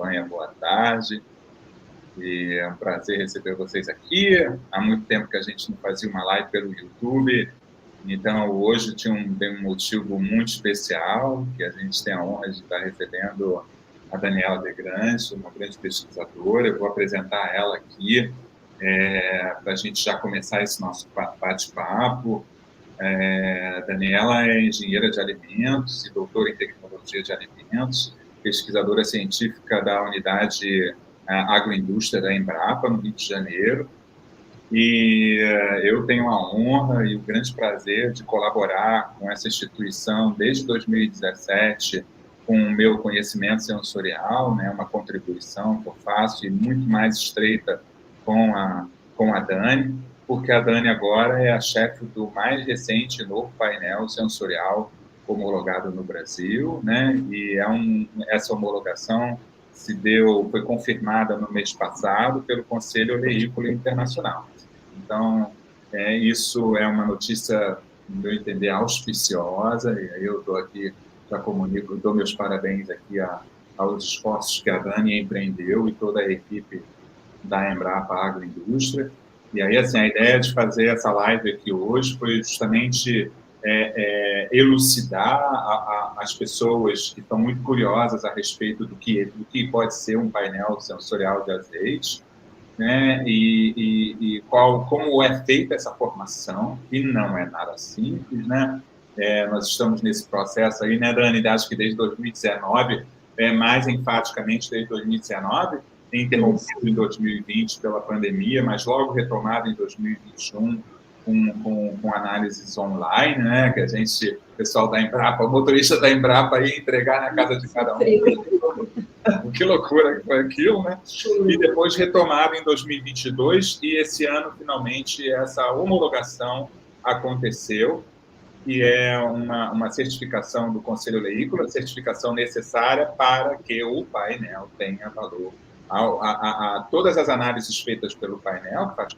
acompanha, boa tarde. E é um prazer receber vocês aqui. Há muito tempo que a gente não fazia uma live pelo YouTube, então hoje tem um motivo muito especial, que a gente tem a honra de estar recebendo a Daniela Degrande, uma grande pesquisadora. Eu vou apresentar ela aqui para a gente já começar esse nosso bate-papo. Daniela é engenheira de alimentos e doutora em tecnologia de alimentos, pesquisadora científica da unidade agroindústria da Embrapa, no Rio de Janeiro. E eu tenho a honra e o grande prazer de colaborar com essa instituição desde 2017 com o meu conhecimento sensorial, né, uma contribuição que eu faço e muito mais estreita com a Dani, porque a Dani agora é a chefe do mais recente novo painel sensorial homologado no Brasil, né, e essa homologação foi confirmada no mês passado pelo Conselho Oleícola Internacional. Então, isso é uma notícia, no meu entender, auspiciosa, e aí eu estou aqui, já comunico, dou meus parabéns aqui aos esforços que a Dani empreendeu e toda a equipe da Embrapa Agroindústria. E aí, assim, a ideia de fazer essa live aqui hoje foi justamente elucidar as pessoas que estão muito curiosas a respeito do que pode ser um painel sensorial de azeite, né? E como é feita essa formação, que não é nada simples, né? Nós estamos nesse processo aí, né, Dani? Acho que desde 2019, mais enfaticamente desde 2019, interrompido em 2020 pela pandemia, mas logo retomado em 2021 com análises online, né? Que o pessoal da Embrapa, o motorista da Embrapa ia entregar na casa de cada um. Que loucura que foi aquilo, né? E depois retomado em 2022, e esse ano, finalmente, essa homologação aconteceu, e é uma certificação do Conselho Oleícola, certificação necessária para que o painel tenha valor. Todas as análises feitas pelo painel, que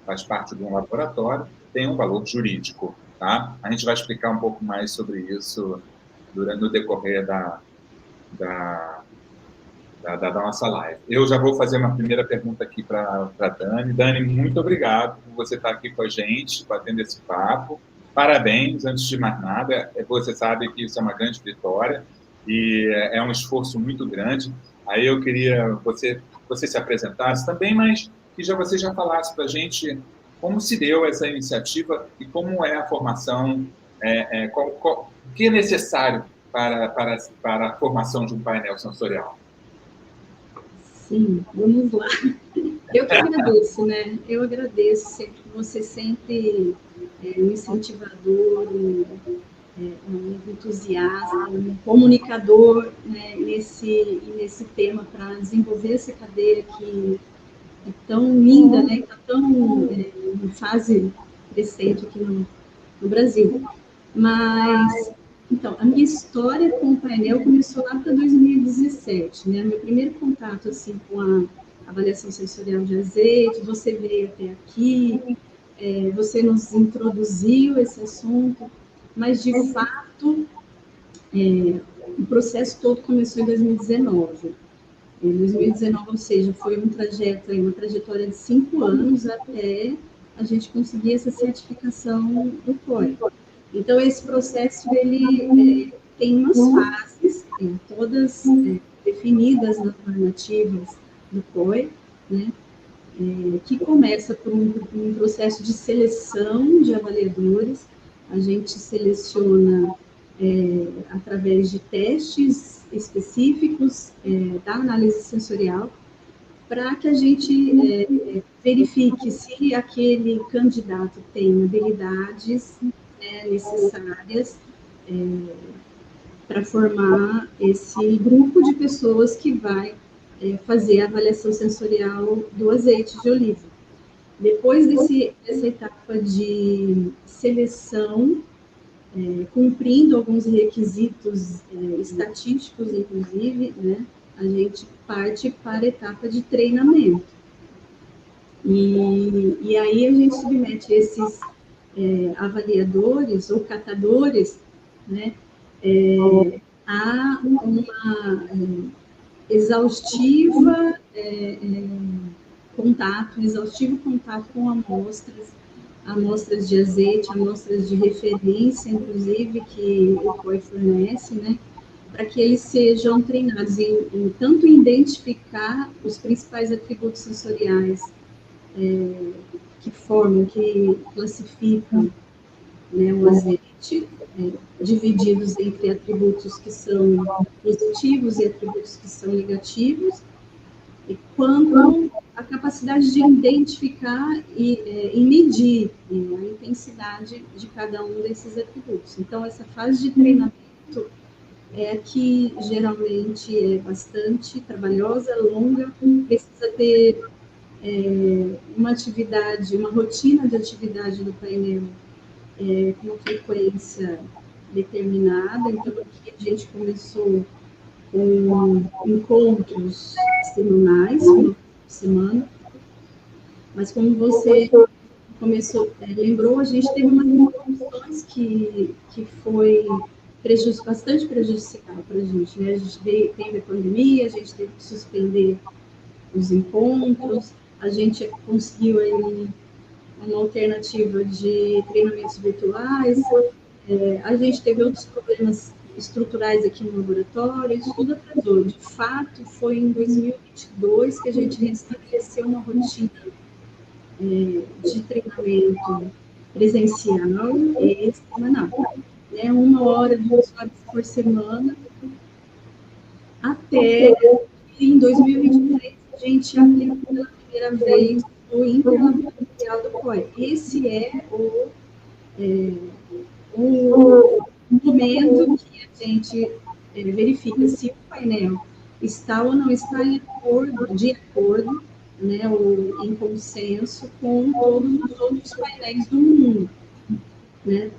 faz parte de um laboratório, têm um valor jurídico. Tá? A gente vai explicar um pouco mais sobre isso no decorrer da nossa live. Eu já vou fazer uma primeira pergunta aqui para a Dani. Dani, muito obrigado por você estar aqui com a gente, batendo esse papo. Parabéns, antes de mais nada. Você sabe que isso é uma grande vitória e é um esforço muito grande. Aí eu queria que você se apresentasse também, mas que você já falasse para a gente como se deu essa iniciativa e como é a formação, o que é necessário para a formação de um painel sensorial. Sim, vamos lá. Eu que agradeço, né? Eu agradeço sempre, você sempre um incentivador, um entusiasta, um comunicador, né, nesse tema para desenvolver essa cadeira que é tão linda, né? Está tão em fase crescente aqui no Brasil. Mas então, a minha história com o painel começou lá para 2017, né? Meu primeiro contato, assim, com a avaliação sensorial de azeite, você veio até aqui, você nos introduziu esse assunto, mas, de fato, o processo todo começou em 2019. Em 2019, ou seja, foi uma trajetória de 5 anos até a gente conseguir essa certificação do COI. Então, esse processo, ele tem umas fases, todas definidas nas normativas do COI, né, que começa por um processo de seleção de avaliadores. A gente seleciona através de testes específicos da análise sensorial, para que a gente verifique se aquele candidato tem habilidades necessárias para formar esse grupo de pessoas que vai fazer a avaliação sensorial do azeite de oliva. Depois dessa etapa de seleção, cumprindo alguns requisitos estatísticos, inclusive, né, a gente parte para a etapa de treinamento. E aí a gente submete esses avaliadores ou catadores, né, a exaustivo contato com amostras de azeite, amostras de referência, inclusive, que o COI fornece, né, para que eles sejam treinados em tanto identificar os principais atributos sensoriais que classificam, né, o azeite, divididos entre atributos que são positivos e atributos que são negativos, e quanto a capacidade de identificar e medir a intensidade de cada um desses atributos. Então, essa fase de treinamento é que geralmente é bastante trabalhosa, longa, precisa ter uma rotina de atividade do painel com uma frequência determinada. Então, aqui a gente começou com encontros semanais, uma por semana, mas como você lembrou, a gente teve umas interrupções que foi bastante prejudicial para a gente, né? A gente teve a pandemia, a gente teve que suspender os encontros, a gente conseguiu aí uma alternativa de treinamentos virtuais, a gente teve outros problemas estruturais aqui no laboratório, isso tudo atrasou. De fato, foi em 2022 que a gente restabeleceu uma rotina de treinamento presencial e semanal, né? 1 hora, 2 horas por semana, até em 2023 a gente aplicou pela primeira vez o interlaboratorial do COI. Esse é o momento que a gente verifica se o painel está ou não está de acordo, né, ou em consenso com todos os outros painéis do mundo, né,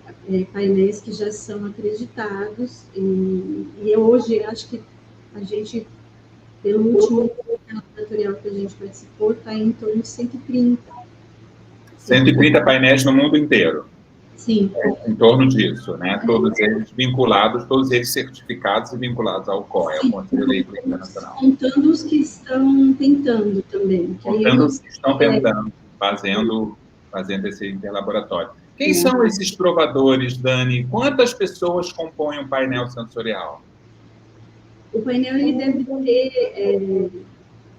painéis que já são acreditados, e hoje acho que a gente, pelo último laboratorial que a gente participou, está em torno de 130. 130 painéis no mundo inteiro. Sim. Em torno disso, né? Todos eles vinculados, todos eles certificados e vinculados ao COI, ao Conselho Eleitoral Internacional. Contando os que estão tentando também. Contando os que estão tentando, fazendo esse interlaboratório. Quem são esses provadores, Dani? Quantas pessoas compõem um painel sensorial? O painel ele deve ter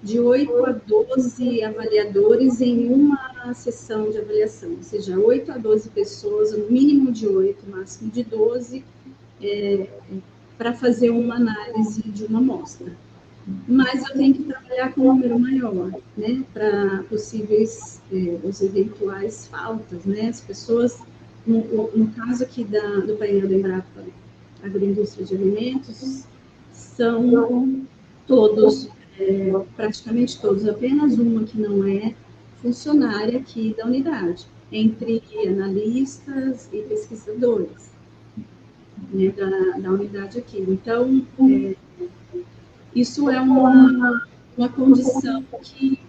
de 8 a 12 avaliadores em uma sessão de avaliação, ou seja, 8 a 12 pessoas, no mínimo de 8, máximo de 12, para fazer uma análise de uma amostra. Mas eu tenho que trabalhar com um número maior, né, para possíveis, os eventuais faltas, né, as pessoas, no caso aqui do painel da Embrapa Agroindústria de Alimentos, são todos, praticamente todos, apenas uma que não é funcionária aqui da unidade, entre analistas e pesquisadores, né, da unidade aqui. Então, isso é uma condição que,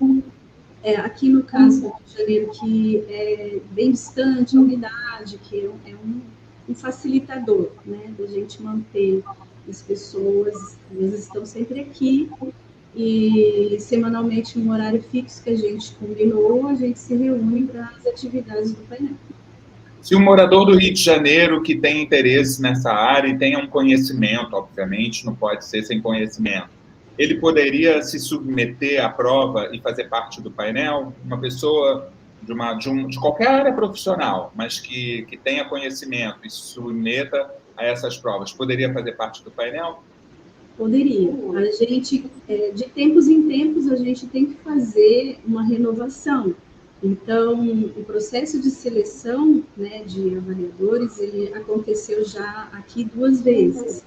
aqui no caso do Rio de Janeiro, que é bem distante a unidade, que é um facilitador, né, da gente manter as pessoas, elas estão sempre aqui, e semanalmente, num horário fixo que a gente combinou, a gente se reúne para as atividades do painel. Se um morador do Rio de Janeiro que tem interesse nessa área e tenha um conhecimento, obviamente, não pode ser sem conhecimento, ele poderia se submeter à prova e fazer parte do painel? Uma pessoa de qualquer área profissional, mas que tenha conhecimento e se submeta a essas provas, poderia fazer parte do painel? Poderia. A gente, de tempos em tempos, a gente tem que fazer uma renovação. Então, o processo de seleção, né, de avaliadores, ele aconteceu já aqui 2 vezes.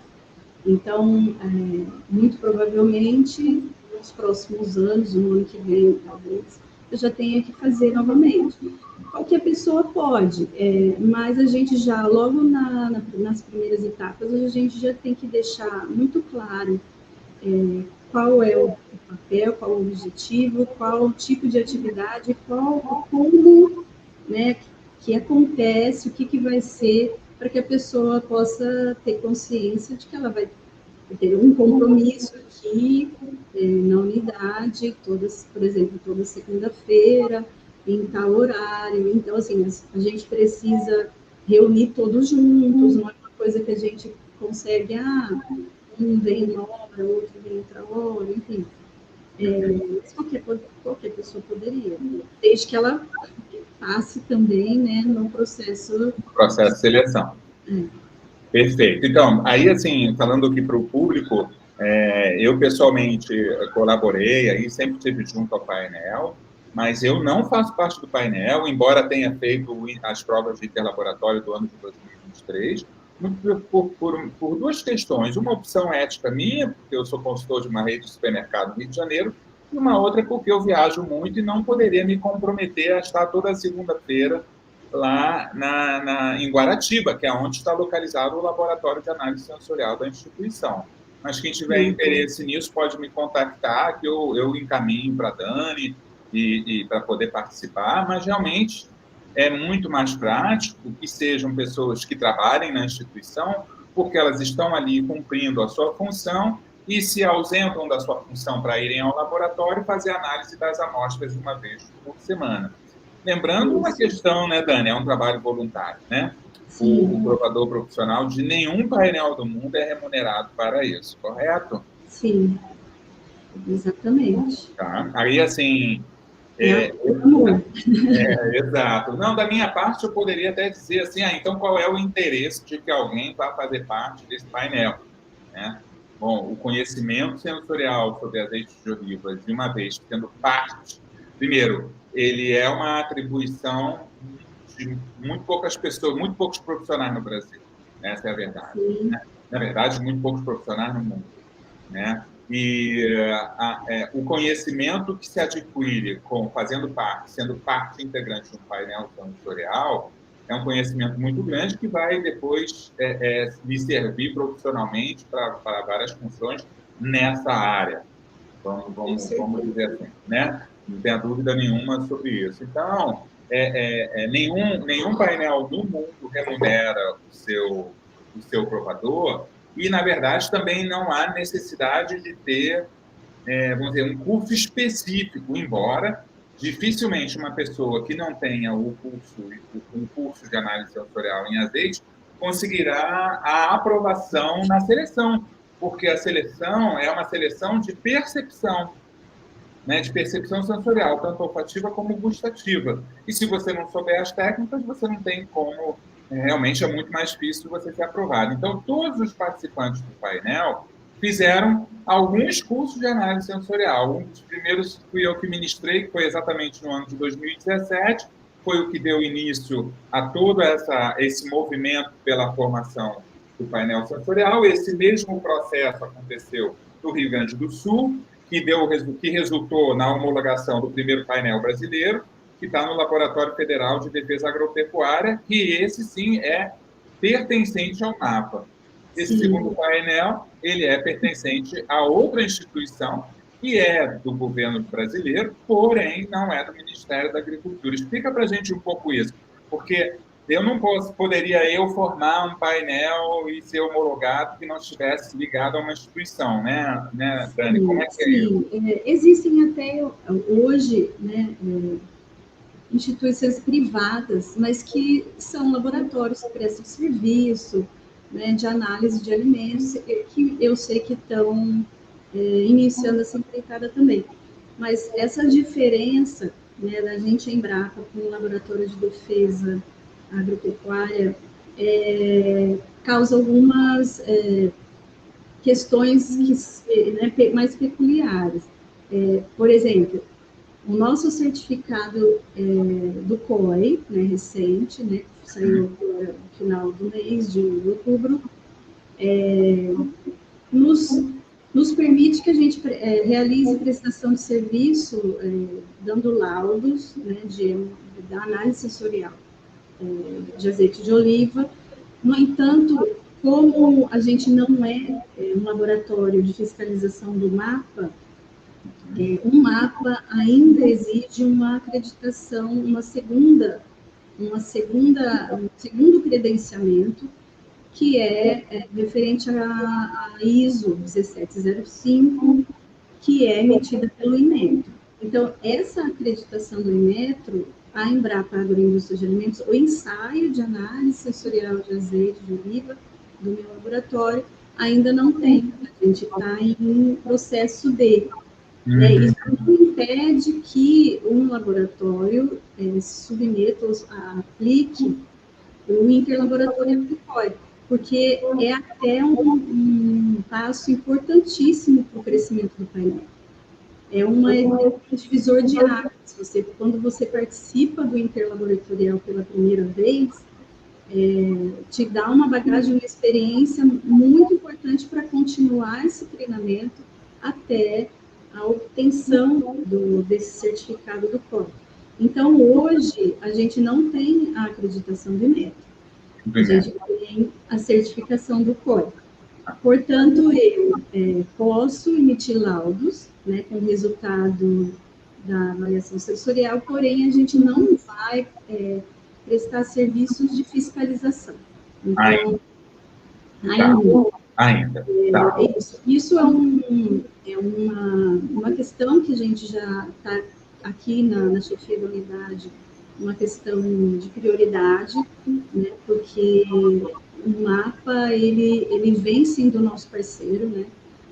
Então, muito provavelmente, nos próximos anos, no ano que vem, talvez, eu já tenha que fazer novamente. Qualquer pessoa pode, mas a gente já, logo nas primeiras etapas, a gente já tem que deixar muito claro qual é o papel, qual o objetivo, qual o tipo de atividade, como, né, que acontece, o que vai ser, para que a pessoa possa ter consciência de que ela vai ter um compromisso aqui na unidade, por exemplo, toda segunda-feira, em tal horário. Então, assim, a gente precisa reunir todos juntos, não é uma coisa que a gente consegue, um vem uma hora, outro vem outra hora, enfim. Mas qualquer pessoa poderia, desde que ela passe também, né, no processo de seleção. Perfeito. Então, aí, assim, falando aqui para o público, eu pessoalmente colaborei, aí sempre estive junto ao painel, mas eu não faço parte do painel, embora tenha feito as provas de interlaboratório do ano de 2023, por duas questões. Uma opção ética minha, porque eu sou consultor de uma rede de supermercado no Rio de Janeiro, e uma outra porque eu viajo muito e não poderia me comprometer a estar toda segunda-feira lá em Guaratiba, que é onde está localizado o laboratório de análise sensorial da instituição. Mas quem tiver interesse nisso pode me contactar, que eu encaminho para a Dani e para poder participar, mas realmente é muito mais prático que sejam pessoas que trabalhem na instituição, porque elas estão ali cumprindo a sua função e se ausentam da sua função para irem ao laboratório e fazer análise das amostras uma vez por semana. Lembrando uma questão, né, Dani, é um trabalho voluntário, né? O provador profissional de nenhum painel do mundo é remunerado para isso, correto? Sim, exatamente. Tá. Aí, assim... exato. Não, da minha parte, eu poderia até dizer assim, então qual é o interesse de que alguém vá fazer parte desse painel, né? Bom, o conhecimento sensorial sobre azeites de oliva, de uma vez sendo parte, primeiro, ele é uma atribuição de muito poucas pessoas, muito poucos profissionais no Brasil. Essa é a verdade. Né? Na verdade, muito poucos profissionais no mundo. Né? E o conhecimento que se adquire fazendo parte, sendo parte integrante de um painel sensorial, é um conhecimento muito grande que vai depois lhe servir profissionalmente para várias funções nessa área. Vamos dizer assim, né? Não tenha dúvida nenhuma sobre isso. Então, nenhum painel no mundo remunera o seu provador e, na verdade, também não há necessidade de ter, vamos dizer, um curso específico, embora dificilmente uma pessoa que não tenha um curso de análise sensorial em azeite conseguirá a aprovação na seleção, porque a seleção é uma seleção de percepção, né, de percepção sensorial, tanto olfativa como gustativa. E se você não souber as técnicas, você não tem como, realmente é muito mais difícil você ser aprovado. Então, todos os participantes do painel fizeram alguns cursos de análise sensorial. Um dos primeiros fui eu que ministrei, que foi exatamente no ano de 2017, foi o que deu início a todo esse movimento pela formação do painel sensorial. Esse mesmo processo aconteceu no Rio Grande do Sul, que resultou na homologação do primeiro painel brasileiro, que está no Laboratório Federal de Defesa Agropecuária, que esse sim é pertencente ao MAPA. Esse segundo painel, ele é pertencente a outra instituição, que é do governo brasileiro, porém não é do Ministério da Agricultura. Explica para a gente um pouco isso, porque eu não poderia formar um painel e ser homologado que não estivesse ligado a uma instituição, né Dani? Sim, como é que é isso? Existem até hoje, né, instituições privadas, mas que são laboratórios que prestam serviço, né, de análise de alimentos, que eu sei que estão iniciando essa empreitada também. Mas essa diferença, né, da gente Embrapa com o Laboratório de Defesa Agropecuária causa algumas questões mais peculiares. Por exemplo, o nosso certificado do COI, né, recente, né, que saiu no final do mês de outubro, nos permite que a gente realize prestação de serviço, dando laudos, né, da análise sensorial de azeite de oliva. No entanto, como a gente não é um laboratório de fiscalização do MAPA, o MAPA ainda exige uma acreditação, um segundo credenciamento, que é referente à ISO 1705, que é emitida pelo Inmetro. Então, essa acreditação do Inmetro, a Embrapa Agroindústria de Alimentos, o ensaio de análise sensorial de azeite de oliva do meu laboratório ainda não tem. A gente está em processo de. Isso não impede que um laboratório se submeta, aplique o interlaboratório PICOI, porque é até um passo importantíssimo para o crescimento do painel. É um divisor de águas. Quando você participa do interlaboratorial pela primeira vez, te dá uma bagagem, uma experiência muito importante para continuar esse treinamento até a obtenção desse certificado do COI. Então, hoje, a gente não tem a acreditação do Inmetro, a gente tem a certificação do COI. Portanto, eu posso emitir laudos, né, com resultado da avaliação sensorial, porém, a gente não vai prestar serviços de fiscalização. Então, ainda. Isso é uma questão que a gente já está aqui na chefia da unidade, uma questão de prioridade, né, porque o mapa, ele vem sendo nosso parceiro, né,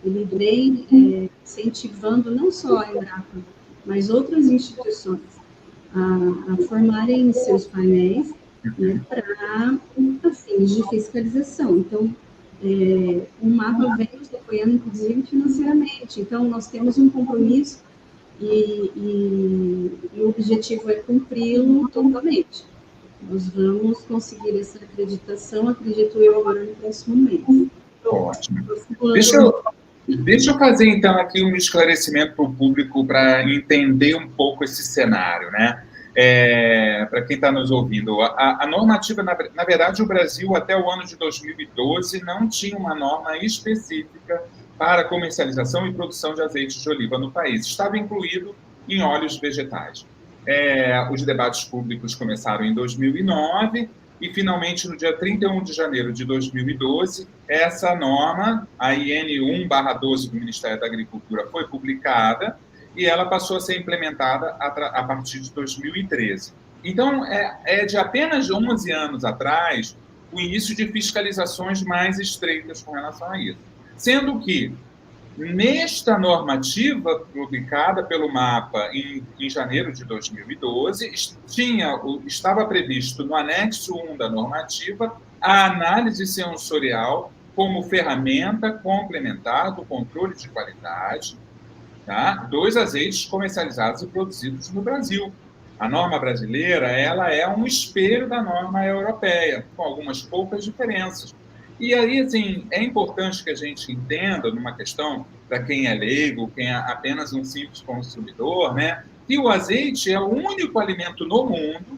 ele vem incentivando não só a Embrapa, mas outras instituições a formarem seus painéis, né, para fins de fiscalização. Então, o mapa vem nos apoiando, inclusive, financeiramente. Então, nós temos um compromisso e o objetivo é cumpri-lo totalmente. Nós vamos conseguir essa acreditação, acredito eu, agora no próximo mês. Ótimo. Deixa eu fazer, então, aqui um esclarecimento para o público para entender um pouco esse cenário, né? Para quem está nos ouvindo. A normativa, na verdade, o Brasil, até o ano de 2012, não tinha uma norma específica para comercialização e produção de azeite de oliva no país. Estava incluído em óleos vegetais. Os debates públicos começaram em 2009 e, finalmente, no dia 31 de janeiro de 2012, essa norma, a IN 1/12 do Ministério da Agricultura, foi publicada e ela passou a ser implementada a partir de 2013. Então, de apenas 11 anos atrás, o início de fiscalizações mais estreitas com relação a isso. Sendo que, nesta normativa publicada pelo MAPA em janeiro de 2012, estava previsto no anexo 1 da normativa a análise sensorial como ferramenta complementar do controle de qualidade, tá, dos azeites comercializados e produzidos no Brasil. A norma brasileira, ela é um espelho da norma europeia, com algumas poucas diferenças. E aí, assim, é importante que a gente entenda, numa questão, para quem é leigo, quem é apenas um simples consumidor, né, que o azeite é o único alimento no mundo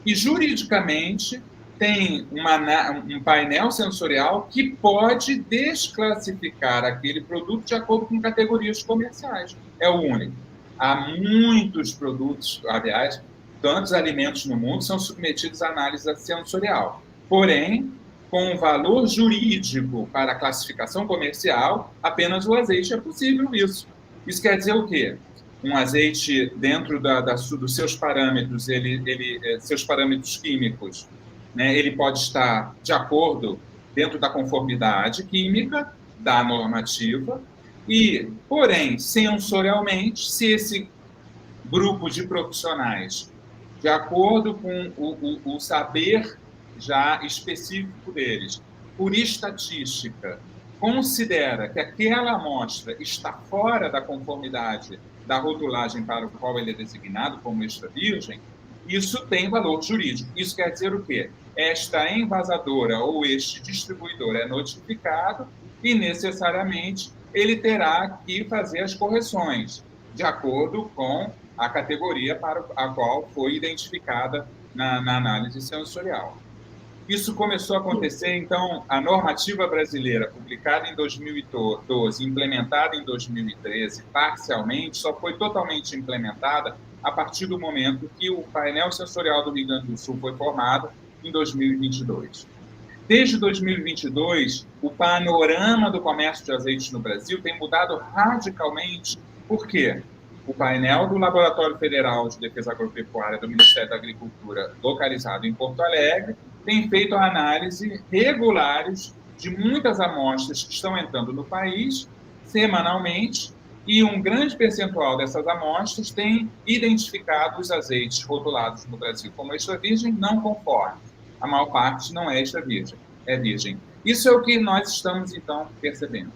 que, juridicamente, tem um painel sensorial que pode desclassificar aquele produto de acordo com categorias comerciais. É o único. Há muitos produtos, aliás, tantos alimentos no mundo são submetidos à análise sensorial. Porém, com valor jurídico para a classificação comercial, apenas o azeite é possível isso. Isso quer dizer o quê? Um azeite, dentro dos seus parâmetros, seus parâmetros químicos, né, ele pode estar de acordo dentro da conformidade química da normativa e, porém, sensorialmente, se esse grupo de profissionais, de acordo com o saber já específico deles, por estatística, considera que aquela amostra está fora da conformidade da rotulagem para o qual ele é designado como extra virgem, isso tem valor jurídico. Isso quer dizer o quê? Esta envasadora ou este distribuidor é notificado e, necessariamente, ele terá que fazer as correções, de acordo com a categoria para a qual foi identificada na análise sensorial. Isso começou a acontecer, então, a normativa brasileira, publicada em 2012, implementada em 2013, parcialmente, só foi totalmente implementada a partir do momento que o painel sensorial do Rio Grande do Sul foi formado em 2022. Desde 2022, o panorama do comércio de azeites no Brasil tem mudado radicalmente. Por quê? O painel do Laboratório Federal de Defesa Agropecuária do Ministério da Agricultura, localizado em Porto Alegre, tem feito a análise regulares de muitas amostras que estão entrando no país semanalmente, e um grande percentual dessas amostras tem identificado os azeites rotulados no Brasil como extra virgem não conformes. A maior parte não é extra virgem, é virgem. Isso é o que nós estamos, então, percebendo.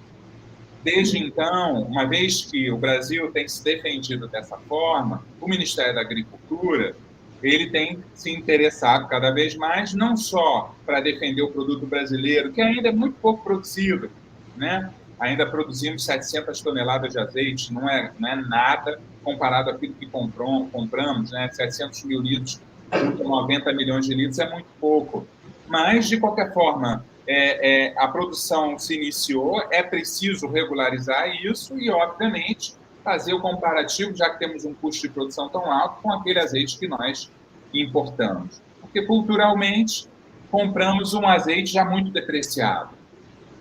Desde então, uma vez que o Brasil tem se defendido dessa forma, o Ministério da Agricultura ele tem se interessado cada vez mais, não só para defender o produto brasileiro, que ainda é muito pouco produzido, né? Ainda produzimos 700 toneladas de azeite, não é nada comparado àquilo que compramos, né? 700 mil litros, 90 milhões de litros é muito pouco. Mas, de qualquer forma, a produção se iniciou, é preciso regularizar isso e, obviamente, fazer o comparativo, já que temos um custo de produção tão alto, com aquele azeite que nós importamos. Porque, culturalmente, compramos um azeite já muito depreciado.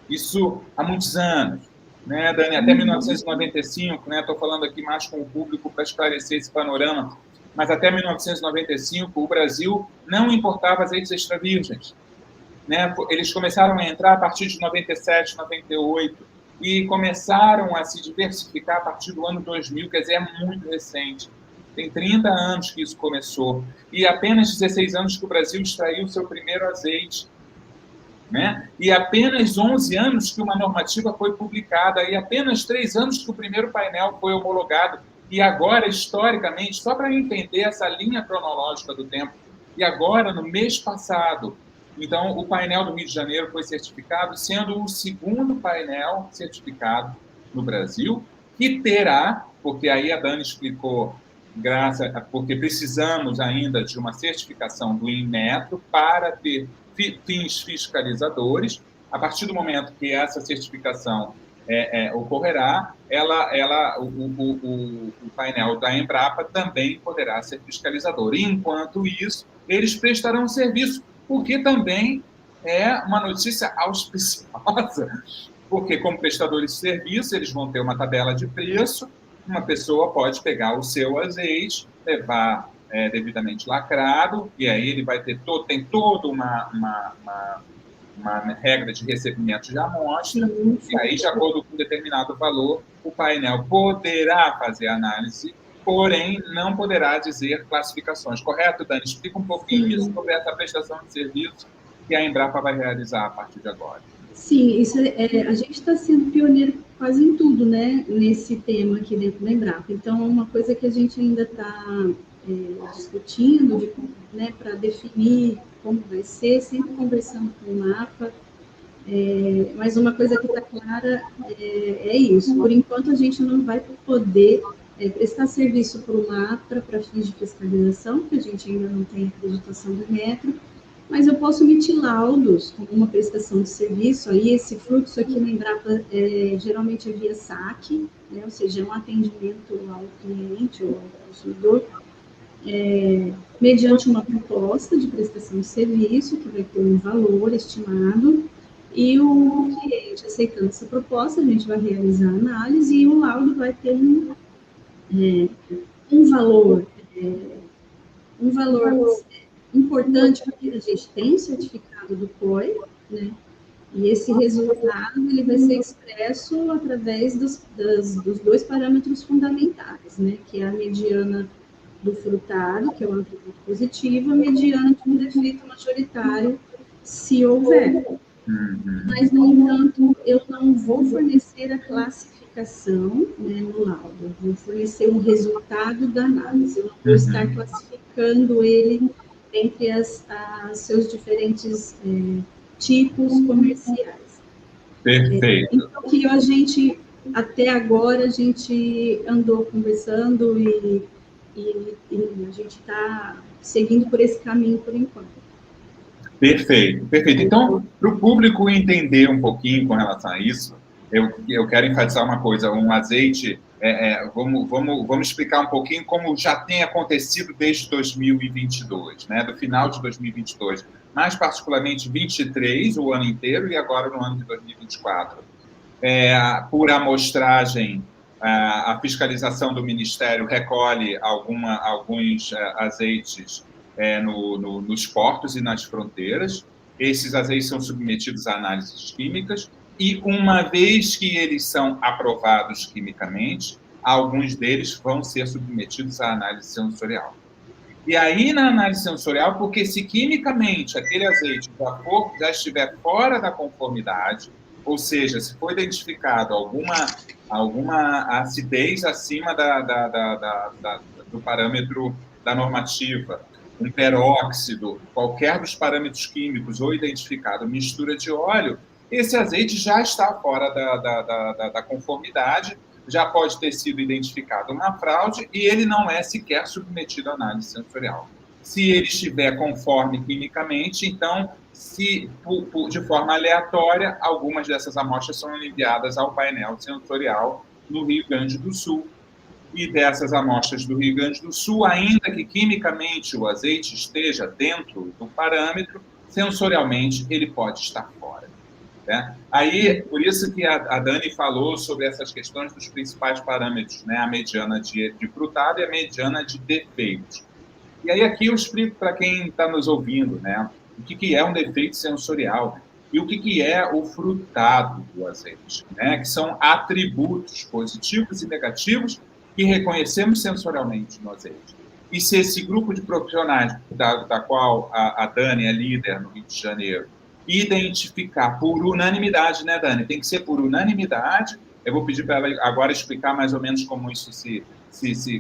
Isso há muitos anos, né, Dani? Até 1995, né? Estou falando aqui mais com o público para esclarecer esse panorama, mas até 1995 o Brasil não importava azeites extra virgens, né? Eles começaram a entrar a partir de 97, 98 e começaram a se diversificar a partir do ano 2000, quer dizer, é muito recente. Tem 30 anos que isso começou e apenas 16 anos que o Brasil extraiu o seu primeiro azeite, né? E apenas 11 anos que uma normativa foi publicada e apenas 3 anos que o primeiro painel foi homologado. E agora, historicamente, só para entender essa linha cronológica do tempo, e agora, no mês passado, então, o painel do Rio de Janeiro foi certificado, sendo o segundo painel certificado no Brasil, que terá, porque aí a Dani explicou, porque precisamos ainda de uma certificação do Inmetro para ter fins fiscalizadores. A partir do momento que essa certificação ocorrerá, o painel da Embrapa também poderá ser fiscalizador. E, enquanto isso, eles prestarão serviço, porque também é uma notícia auspiciosa, porque, como prestadores de serviço, eles vão ter uma tabela de preço, uma pessoa pode pegar o seu azeite, levar devidamente lacrado, e aí ele vai ter tem toda uma regra de recebimento de amostra, e aí, de acordo com um determinado valor, o painel poderá fazer análise, porém não poderá dizer classificações. Correto, Dani? Explica um pouquinho isso sobre essa prestação de serviço que a Embrapa vai realizar a partir de agora. Sim, isso a gente está sendo pioneiro quase em tudo, né, nesse tema aqui dentro da Embrapa. Então, uma coisa que a gente ainda está discutindo, né, para definir como vai ser, sempre conversando com o MAPA, mas uma coisa que está clara é isso. Por enquanto, a gente não vai poder prestar serviço para o MAPA para fins de fiscalização, porque a gente ainda não tem acreditação do Inmetro, mas eu posso emitir laudos como uma prestação de serviço. Aí esse fluxo aqui na Embrapa geralmente é via saque, né, ou seja, é um atendimento ao cliente ou ao consumidor, mediante uma proposta de prestação de serviço, que vai ter um valor estimado, e o cliente aceitando essa proposta, a gente vai realizar a análise e o laudo vai ter um valor importante, porque a gente tem o certificado do COI, né? E esse resultado ele vai ser expresso através dos 2 parâmetros fundamentais, né? Que é a mediana do frutado, que é o atributo positivo, mediante um defeito majoritário, se houver. Mas, no entanto, eu não vou fornecer a classificação, né, no laudo, eu vou fornecer um resultado da análise, eu não vou estar classificando ele entre seus diferentes tipos comerciais. Perfeito. Então, que a gente, até agora, a gente andou conversando e a gente está seguindo por esse caminho por enquanto. Perfeito, perfeito. Então, para o público entender um pouquinho com relação a isso, eu quero enfatizar uma coisa, um azeite, vamos explicar um pouquinho como já tem acontecido desde 2022, né, do final de 2022. mais particularmente 23, o ano inteiro, e agora no ano de 2024. Por amostragem, a fiscalização do Ministério recolhe alguns azeites nos portos e nas fronteiras. Esses azeites são submetidos a análises químicas e, uma vez que eles são aprovados quimicamente, alguns deles vão ser submetidos à análise sensorial. E aí, na análise sensorial, porque se quimicamente aquele azeite já estiver fora da conformidade, ou seja, se for identificado alguma acidez acima do parâmetro da normativa, um peróxido, qualquer dos parâmetros químicos, ou identificado mistura de óleo, esse azeite já está fora da conformidade, já pode ter sido identificado uma fraude e ele não é sequer submetido à análise sensorial. Se ele estiver conforme quimicamente, então, de forma aleatória, algumas dessas amostras são enviadas ao painel sensorial no Rio Grande do Sul. E dessas amostras do Rio Grande do Sul, ainda que quimicamente o azeite esteja dentro do parâmetro, sensorialmente ele pode estar fora. Né? Aí, por isso que a Dani falou sobre essas questões dos principais parâmetros, né? A mediana de frutado e a mediana de defeitos. E aí aqui eu explico para quem está nos ouvindo, né? O que é um defeito sensorial e o que é o frutado do azeite, né? Que são atributos positivos e negativos que reconhecemos sensorialmente no azeite. E se esse grupo de profissionais, da qual a Dani é líder no Rio de Janeiro, identificar por unanimidade, né, Dani? Tem que ser por unanimidade. Eu vou pedir para ela agora explicar mais ou menos como isso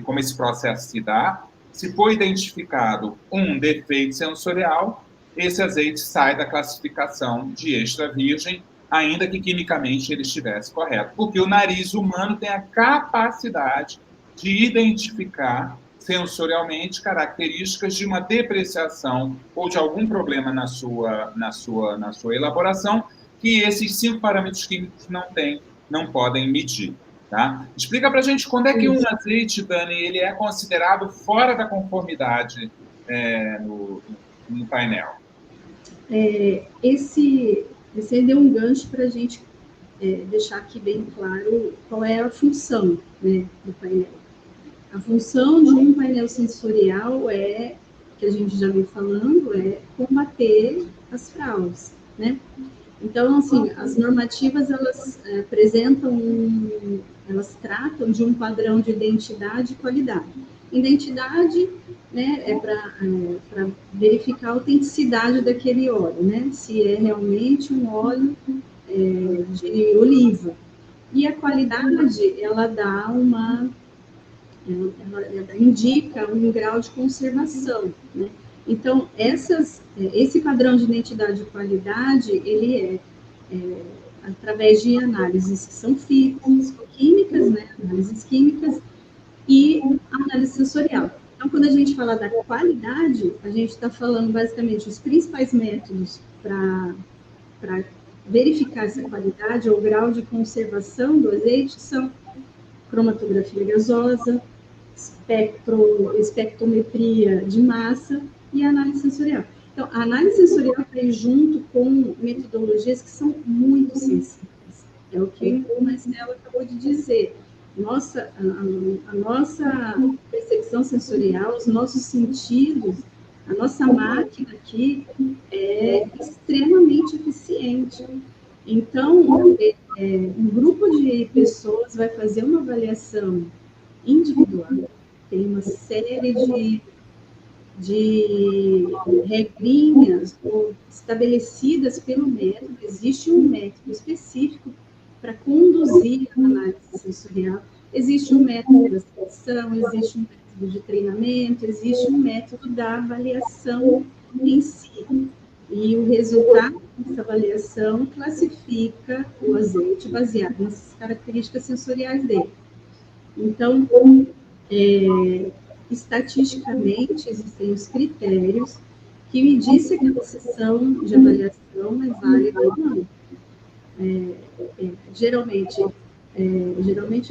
como esse processo se dá. Se for identificado um defeito sensorial, esse azeite sai da classificação de extra virgem, ainda que quimicamente ele estivesse correto. Porque o nariz humano tem a capacidade de identificar sensorialmente características de uma depreciação ou de algum problema na sua elaboração que esses 5 parâmetros químicos não podem medir. Tá? Explica para a gente quando é que um azeite, Dani, ele é considerado fora da conformidade no painel. Esse deu um gancho para a gente deixar aqui bem claro qual é a função, né, do painel. A função de um painel sensorial que a gente já vem falando, é combater as fraudes, né? Então, assim, as normativas, elas elas tratam de um padrão de identidade e qualidade. Identidade, né, é para verificar a autenticidade daquele óleo, né? Se é realmente um óleo de oliva. E a qualidade, ela indica um grau de conservação, né? Então, esse padrão de identidade e qualidade, ele através de análises que são químicas, né? Análises químicas e análise sensorial. Então, quando a gente fala da qualidade, a gente está falando basicamente os principais métodos para verificar essa qualidade ou grau de conservação do azeite são cromatografia gasosa, espectrometria de massa e análise sensorial. Então, a análise sensorial está junto com metodologias que são muito sensíveis. É o que o Marcelo acabou de dizer. A nossa percepção sensorial, os nossos sentidos, a nossa máquina aqui é extremamente eficiente. Então, um grupo de pessoas vai fazer uma avaliação individual, tem uma série de regrinhas estabelecidas pelo método, existe um método específico para conduzir a análise sensorial, existe um método de seleção, existe um método de treinamento, existe um método da avaliação em si. E o resultado dessa avaliação classifica o azeite baseado nessas características sensoriais dele. Então, estatisticamente, existem os critérios que me dizem se aquela sessão de avaliação é válida ou não. Geralmente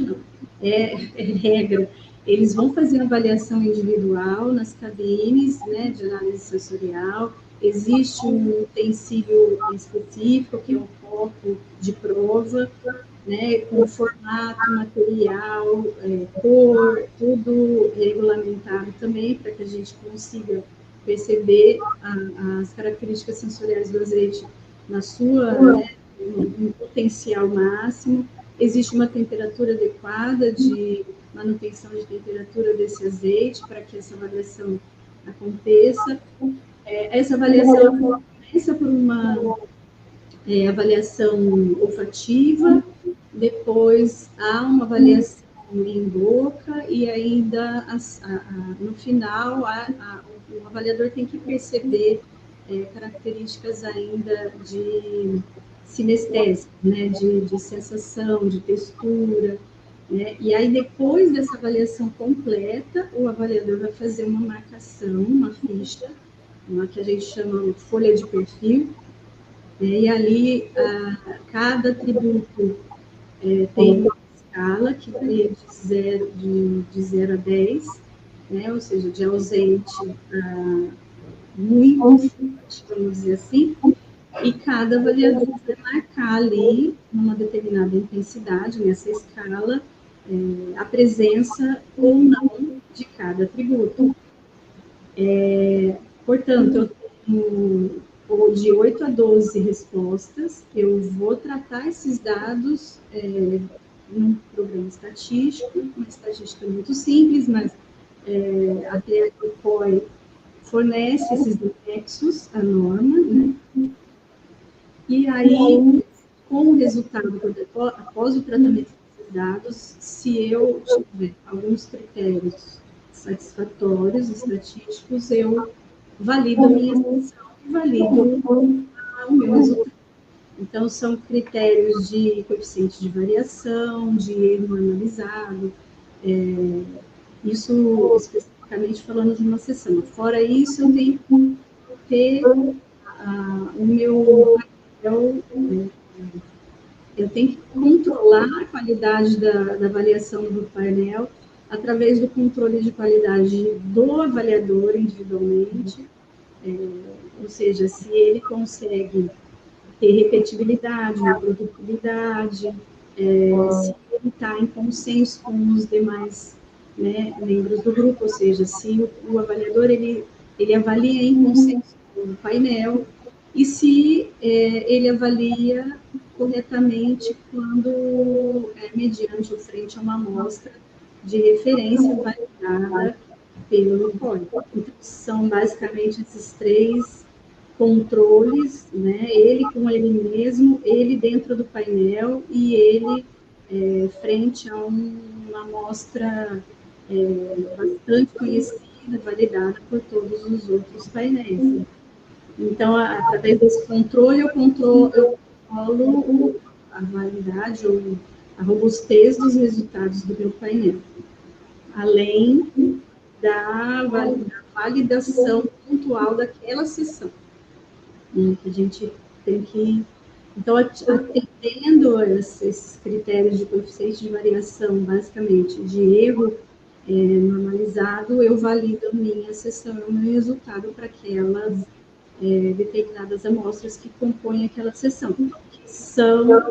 não, é regra. Eles vão fazer uma avaliação individual nas cabines, né, de análise sensorial, existe um utensílio específico, que é um copo de prova, né, com formato, material, cor, tudo regulamentado também, para que a gente consiga perceber as características sensoriais do azeite na sua, né, no potencial máximo. Existe uma temperatura adequada de manutenção de temperatura desse azeite para que essa avaliação aconteça. Essa avaliação começa por uma avaliação olfativa, depois há uma avaliação em boca e ainda no final o avaliador tem que perceber características ainda de sinestésica, né, de sensação, de textura, né? E aí depois dessa avaliação completa, o avaliador vai fazer uma marcação, uma ficha, uma que a gente chama folha de perfil, e ali cada atributo tem uma escala que varia de 0 a 10, né? Ou seja, de ausente a muito forte, vamos dizer assim, e cada avaliador vai marcar ali, numa determinada intensidade, nessa escala, a presença ou não de cada atributo. Portanto, eu tenho de 8 a 12 respostas, eu vou tratar esses dados num programa estatístico, uma estatística muito simples, mas a TEA COI fornece esses anexos à norma, né? E aí, com o resultado, após o tratamento desses dados, se eu tiver alguns critérios satisfatórios, estatísticos, eu valido a minha sessão e valido o meu resultado. Então, são critérios de coeficiente de variação, de erro analisado, isso especificamente falando de uma sessão. Fora isso, eu tenho que ter o meu papel, eu tenho que controlar a qualidade da avaliação do painel através do controle de qualidade do avaliador individualmente, ou seja, se ele consegue ter repetibilidade, reprodutibilidade, se ele está em consenso com os demais, né, membros do grupo, ou seja, se o avaliador ele avalia em consenso com o painel e se ele avalia corretamente quando mediante ou frente a uma amostra de referência validada pelo COI. Então, são basicamente esses três controles, né? Ele com ele mesmo, ele dentro do painel e ele frente a uma amostra bastante conhecida, validada por todos os outros painéis. Então, através desse controle, eu controlo a validade ou a robustez dos resultados do meu painel, além da validação pontual daquela sessão, né, que a gente tem que... Então, atendendo esses critérios de coeficiente de variação, basicamente, de erro normalizado, eu valido a minha sessão e o meu resultado para aquelas determinadas amostras que compõem aquela sessão, que são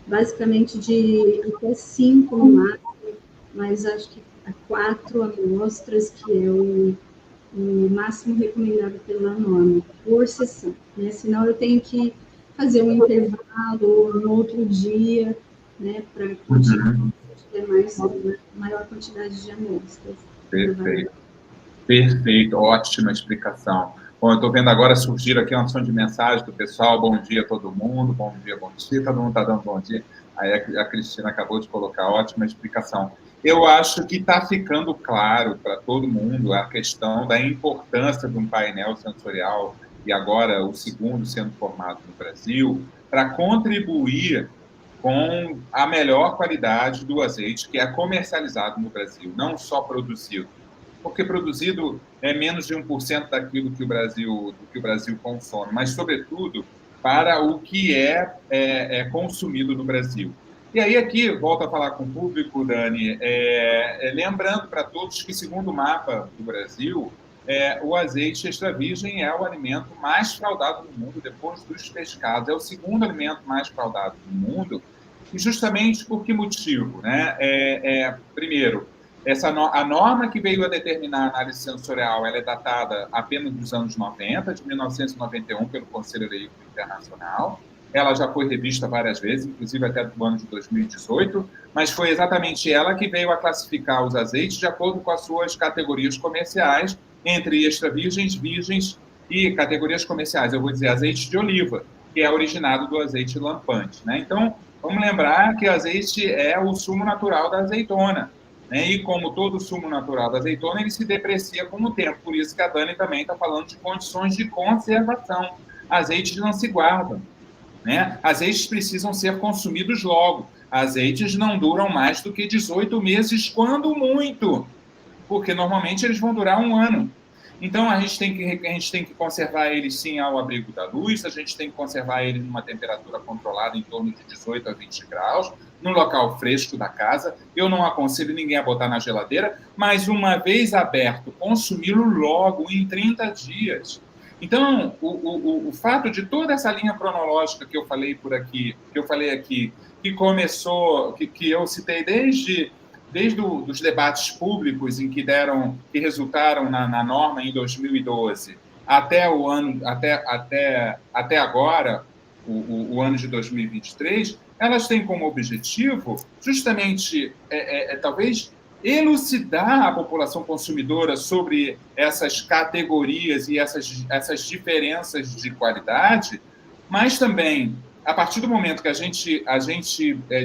basicamente de até 5 no máximo, mas acho que 4 amostras, que é o máximo recomendado pela norma, por sessão, né? Senão eu tenho que fazer um intervalo no outro dia, né, para continuar ter maior quantidade de amostras. Perfeito. Perfeito, ótima explicação. Bom, eu estou vendo agora surgir aqui uma ação de mensagem do pessoal. Bom dia a todo mundo, bom dia, todo mundo está dando bom dia. Aí a Cristina acabou de colocar ótima explicação. Eu acho que está ficando claro para todo mundo a questão da importância de um painel sensorial, e agora o segundo sendo formado no Brasil, para contribuir com a melhor qualidade do azeite que é comercializado no Brasil, não só produzido. Porque produzido é menos de 1% daquilo que o Brasil consome, mas, sobretudo, para o que é consumido no Brasil. E aí, aqui, volto a falar com o público, Dani, lembrando para todos que, segundo o mapa do Brasil, o azeite extra virgem é o alimento mais fraudado do mundo, depois dos pescados. É o segundo alimento mais fraudado do mundo. E justamente por que motivo? Né? Primeiro, a norma que veio a determinar a análise sensorial ela é datada apenas dos anos 90, de 1991, pelo Conselho Olímpico Internacional. Ela já foi revista várias vezes, inclusive até do ano de 2018, mas foi exatamente ela que veio a classificar os azeites de acordo com as suas categorias comerciais, entre extra virgens, virgens e categorias comerciais. Eu vou dizer azeite de oliva, que é originado do azeite lampante. Né? Então, vamos lembrar que azeite é o sumo natural da azeitona. Né? E como todo sumo natural da azeitona, ele se deprecia com o tempo. Por isso que a Dani também está falando de condições de conservação. Azeites não se guardam. Né? Azeites precisam ser consumidos logo. Azeites não duram mais do que 18 meses, quando muito, porque normalmente eles vão durar 1 ano. Então, a gente tem que conservar eles, sim, ao abrigo da luz, a gente tem que conservar eles numa temperatura controlada em torno de 18 a 20 graus, no local fresco da casa. Eu não aconselho ninguém a botar na geladeira, mas uma vez aberto, consumi-lo logo, em 30 dias. Então, o fato de toda essa linha cronológica que eu falei aqui, que começou, que eu citei desde os debates públicos que resultaram na norma em 2012 até agora, o ano de 2023, elas têm como objetivo justamente talvez elucidar a população consumidora sobre essas categorias e essas diferenças de qualidade, mas também, a partir do momento que a gente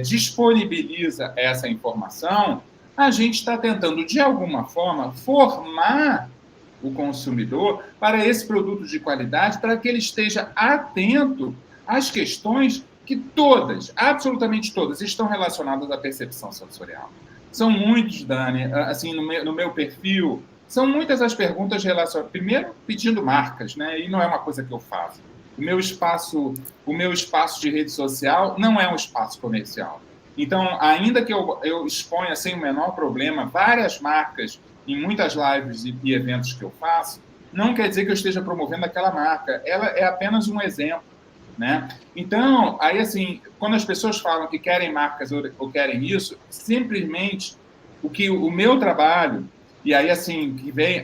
disponibiliza essa informação, a gente está tentando, de alguma forma, formar o consumidor para esse produto de qualidade, para que ele esteja atento às questões que todas, absolutamente todas, estão relacionadas à percepção sensorial. São muitos, Dani, assim, no meu perfil, são muitas as perguntas relacionadas, primeiro pedindo marcas, né? E não é uma coisa que eu faço. O meu espaço de rede social não é um espaço comercial. Então, ainda que eu exponha sem o menor problema várias marcas em muitas lives e eventos que eu faço, não quer dizer que eu esteja promovendo aquela marca. Ela é apenas um exemplo. Né? Então, aí assim, quando as pessoas falam que querem marcas ou querem isso, simplesmente o meu trabalho, e aí assim,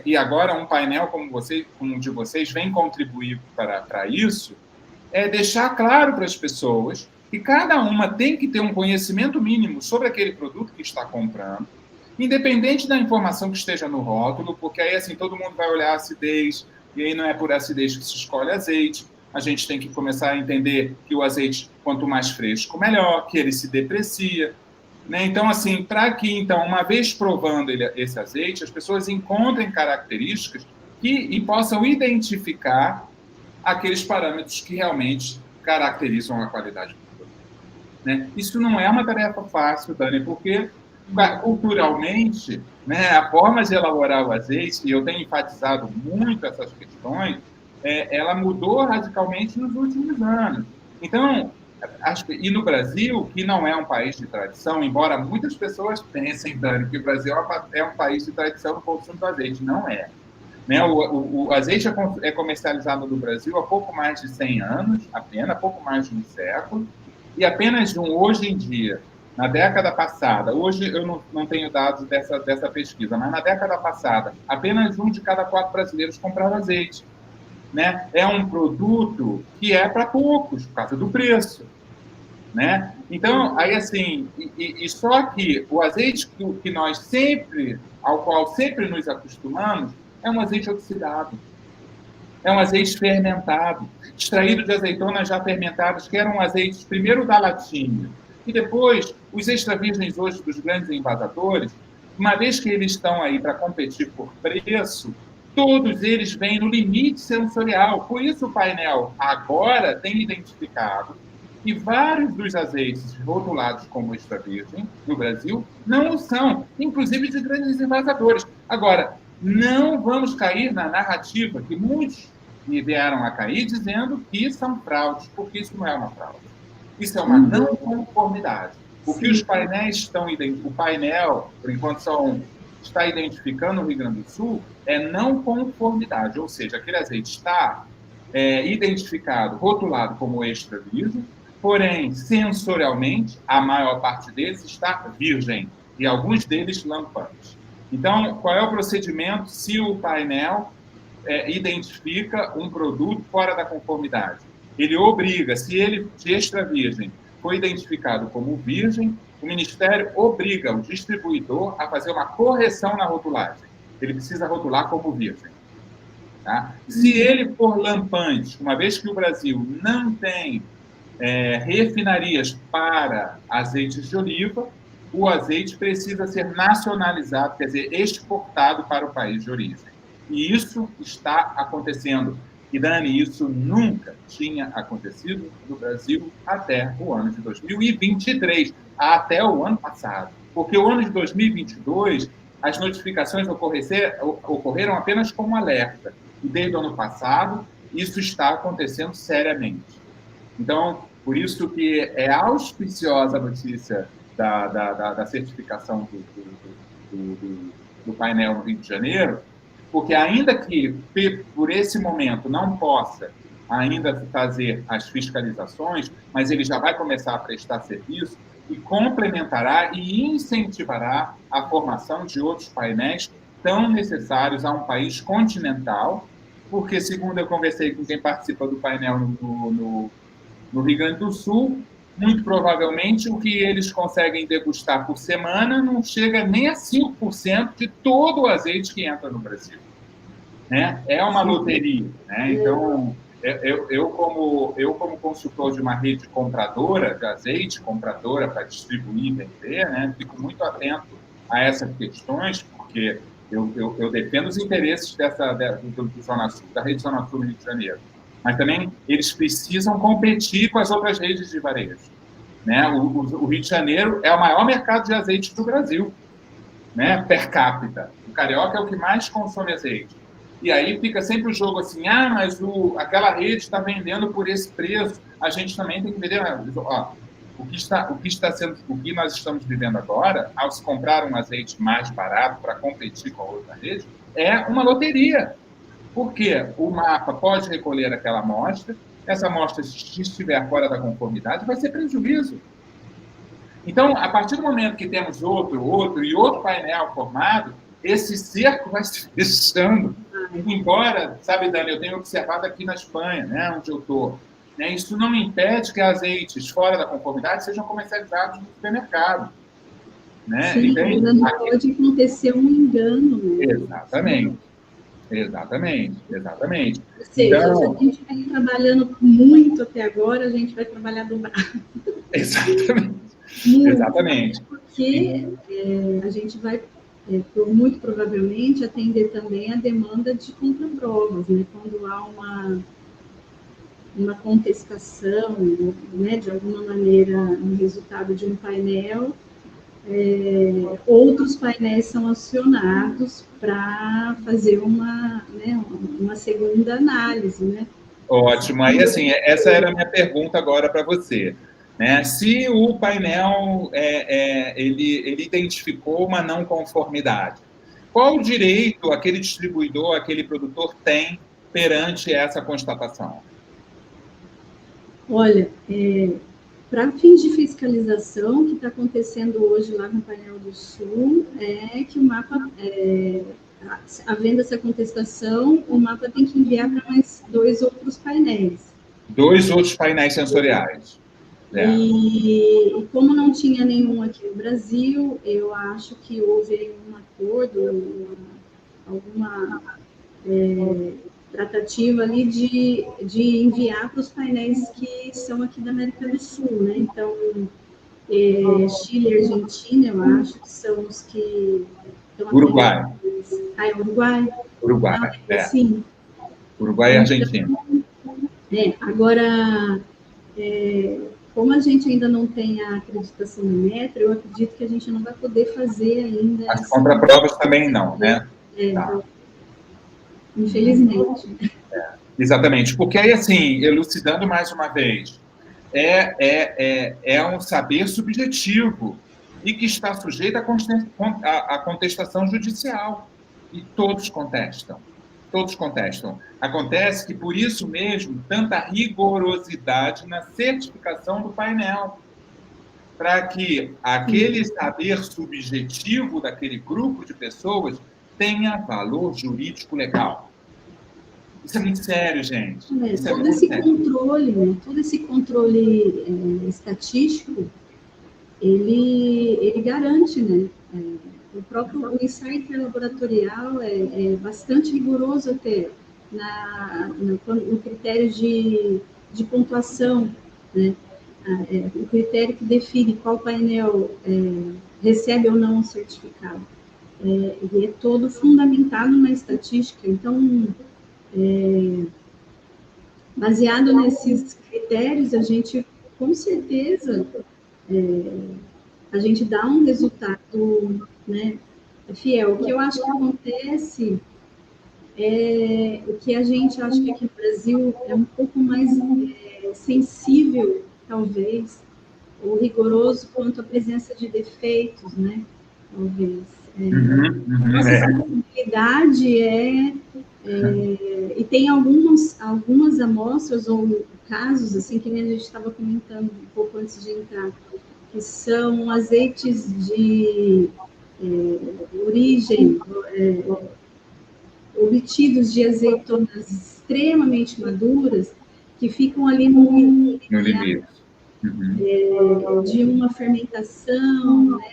e agora um painel como o de vocês vem contribuir para isso, é deixar claro para as pessoas que cada uma tem que ter um conhecimento mínimo sobre aquele produto que está comprando, independente da informação que esteja no rótulo, porque aí assim, todo mundo vai olhar a acidez, e aí não é por acidez que se escolhe azeite. A gente tem que começar a entender que o azeite, quanto mais fresco, melhor, que ele se deprecia. Né? Então, assim, para que, então, uma vez provando esse azeite, as pessoas encontrem características e possam identificar aqueles parâmetros que realmente caracterizam a qualidade do produto. Né? Isso não é uma tarefa fácil, Dani, porque culturalmente, né, a forma de elaborar o azeite, e eu tenho enfatizado muito essas questões, ela mudou radicalmente nos últimos anos. Então, e no Brasil, que não é um país de tradição, embora muitas pessoas pensem, Dani, que o Brasil é um país de tradição no consumo do azeite, não é. Né? O azeite é comercializado no Brasil há pouco mais de 100 anos, apenas, pouco mais de um século, e apenas hoje em dia, na década passada, hoje eu não tenho dados dessa pesquisa, mas na década passada, apenas 1 de cada 4 brasileiros comprava azeite. Né? É um produto que é para poucos, por causa do preço. Né? Então, aí assim, e só que o azeite ao qual sempre nos acostumamos, é um azeite oxidado. É um azeite fermentado, extraído de azeitonas já fermentadas, que eram azeites primeiro da latinha, e depois, os extra virgens hoje dos grandes envasadores, uma vez que eles estão aí para competir por preço, todos eles vêm no limite sensorial. Por isso o painel agora tem identificado que vários dos azeites rotulados como extra virgem no Brasil não o são, inclusive de grandes envasadores. Agora, não vamos cair na narrativa que muitos vieram a cair dizendo que são fraudes, porque isso não é uma fraude. Isso é uma não conformidade. O que os painéis estão... O painel, por enquanto, são está identificando no Rio Grande do Sul é não conformidade, ou seja, aquele azeite está identificado, rotulado como extra virgem, porém, sensorialmente, a maior parte deles está virgem, e alguns deles lampantes. Então, qual é o procedimento se o painel identifica um produto fora da conformidade? Ele obriga, se ele de extra virgem foi identificado como virgem, o Ministério obriga o distribuidor a fazer uma correção na rotulagem. Ele precisa rotular como virgem. Tá? Se ele for lampante, uma vez que o Brasil não tem refinarias para azeites de oliva, o azeite precisa ser nacionalizado, quer dizer, exportado para o país de origem. E isso está acontecendo. E, Dani, isso nunca tinha acontecido no Brasil até o ano de 2023, até o ano passado. Porque o ano de 2022, as notificações ocorreram apenas como alerta. E desde o ano passado, isso está acontecendo seriamente. Então, por isso que é auspiciosa a notícia da certificação do painel no Rio de Janeiro, porque ainda que, por esse momento, não possa ainda fazer as fiscalizações, mas ele já vai começar a prestar serviço e complementará e incentivará a formação de outros painéis tão necessários a um país continental, porque, segundo eu conversei com quem participa do painel no Rio Grande do Sul, muito provavelmente o que eles conseguem degustar por semana não chega nem a 5% de todo o azeite que entra no Brasil. Né? É uma loteria. Né? Então, eu como consultor de uma rede compradora de azeite, compradora para distribuir e vender, né, fico muito atento a essas questões, porque eu defendo os interesses da Zona Sul, da rede Zona Sul do Rio de Janeiro. Mas também eles precisam competir com as outras redes de varejo. Né? O Rio de Janeiro é o maior mercado de azeite do Brasil, né? Per capita. O carioca é o que mais consome azeite. E aí fica sempre o jogo assim, mas aquela rede está vendendo por esse preço, a gente também tem que vender. O que nós estamos vivendo agora, ao se comprar um azeite mais barato para competir com a outra rede, é uma loteria. Porque o MAPA pode recolher aquela amostra, essa amostra, se estiver fora da conformidade, vai ser prejuízo. Então, a partir do momento que temos outro painel formado, esse cerco vai se fechando. Embora, sabe, Dani, eu tenho observado aqui na Espanha, né, onde eu estou, né, isso não impede que azeites fora da conformidade sejam comercializados no supermercado. Né? Sim, ainda não pode acontecer um engano. Né? Exatamente. Ou seja, então, se a gente vem trabalhando muito até agora, a gente vai trabalhar dobrado. Exatamente. Porque a gente vai, muito provavelmente, atender também a demanda de contraprovas, né? Quando há uma contestação, né, de alguma maneira, no resultado de um painel, outros painéis são acionados para fazer uma segunda análise, né? Ótimo. Aí, assim, essa era a minha pergunta agora para você. Né? Se o painel ele identificou uma não conformidade, qual o direito aquele distribuidor, aquele produtor tem perante essa constatação? Olha, para fins de fiscalização, o que está acontecendo hoje lá no painel do Sul é que o MAPA, havendo essa contestação, o MAPA tem que enviar para mais 2 outros painéis. 2 outros painéis sensoriais. E como não tinha nenhum aqui no Brasil, eu acho que houve um acordo, alguma tratativa ali de enviar para os painéis que são aqui da América do Sul, né? Então, Chile e Argentina, eu acho que são os que... Uruguai. É Uruguai? Uruguai, Sim. Uruguai e Argentina. Agora, como a gente ainda não tem a acreditação no metro, eu acredito que a gente não vai poder fazer ainda... As contraprovas também não, né? Infelizmente. Exatamente, porque aí, assim, elucidando mais uma vez, é um saber subjetivo, e que está sujeita à contestação judicial. E todos contestam. Todos contestam. Acontece que, por isso mesmo, tanta rigorosidade na certificação do painel, para que aquele saber subjetivo daquele grupo de pessoas tenha valor jurídico legal. Isso é muito sério, gente. Todo esse controle, né? Todo esse controle estatístico, ele garante, né? O próprio ensaio laboratorial é bastante rigoroso até no critério de pontuação, né? O critério que define qual painel recebe ou não um certificado. Ele é todo fundamentado na estatística. Então, baseado nesses critérios, a gente, com certeza, a gente dá um resultado, né, fiel. O que eu acho que acontece o que a gente acha que aqui no Brasil é um pouco mais sensível, talvez, ou rigoroso quanto à presença de defeitos, né? Talvez. Nossa sensibilidade e tem algumas amostras ou casos, assim, que a gente estava comentando um pouco antes de entrar, que são azeites de origem, obtidos de azeitonas extremamente maduras, que ficam ali no limite de uma fermentação, né?